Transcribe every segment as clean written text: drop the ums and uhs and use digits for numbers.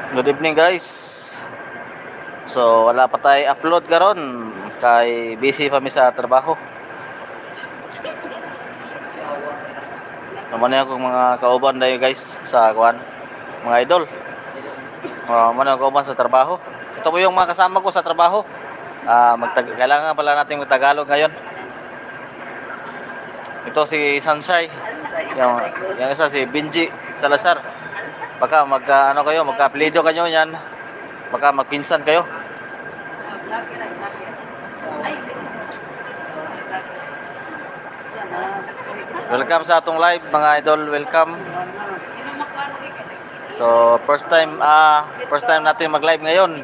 Good evening guys. So wala pa tayo upload karon kay busy pa mi sa trabaho. Naman ako mga kauban dayo guys sa kuan, mga idol. Man ako kauban sa trabaho. Ito po yung mga kasama ko sa trabaho. Kailangan pala natin mag-Tagalog ngayon. Ito si Sanshay. Yung isa si Benji Salazar. Baka magka-apelyido kayo yan. Baka magpinsan kayo. Welcome sa atong live mga idol, welcome. So first time natin mag-live ngayon.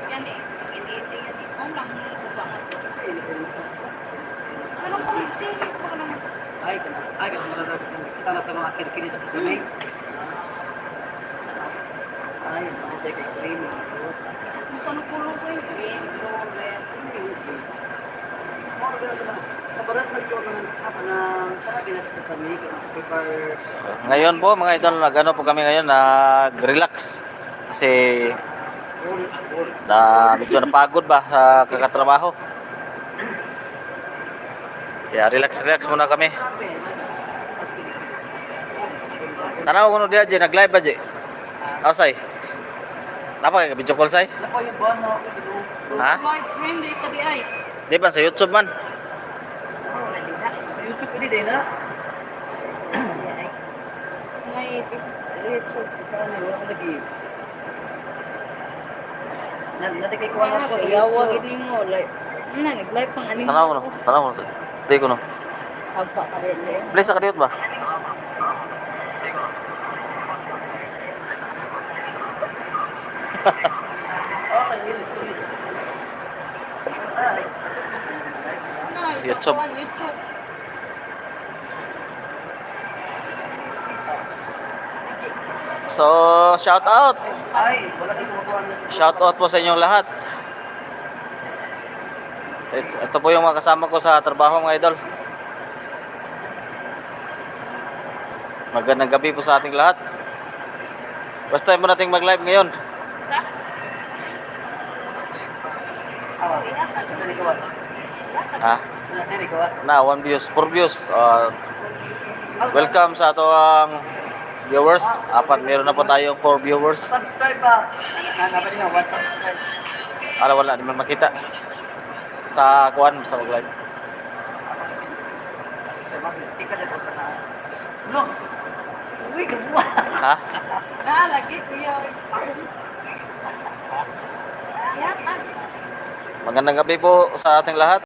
Kita sa mga kiri-kiri sa kasabay. Ay, ako tayo kay cream. Masano pulo ko yung cream, red. Kabarat nagtuwa ka ng parang sa may prepare. Ngayon po mga idol, nag-ano po kami ngayon, nag-relax. Kasi medyo napagod ba sa kakatrabaho. Kaya relax muna kami. Tanaw ko no diya, nag-live ba, Ji? Ausay? Napa kayo, video call say? Ha? Di ba, sa YouTube man? Sa YouTube ko din na. May YouTube sa ano, wala ko lagi. Natikay ko lang ako. Iyawa gini mo, like, nag-live pang anime. Tanaw ko no. Di ko no. Agpa ka rin eh. Please, sa kadiyot ba? YouTube. So, shout out. Ay, wala din kumukuha na. Shout out po sa inyong lahat. Ito po yung mga kasama ko sa trabaho mga idol. Magandang gabi po sa ating lahat. First time mo nating mag-live ngayon. Kasi ni Kawas. Ha? Ni Kawas. Na 1 views, 4 views. Welcome sa ating viewers. Meron na po tayong 4 viewers. Subscribe pa. Nanaban niyo, one subscribe. Wala, di man makita. Sa kuan, sa mag-live. Tika na po sa na. No. Uy, gawa. Ha? Lagi kuya. Magandang gabi po sa ating lahat.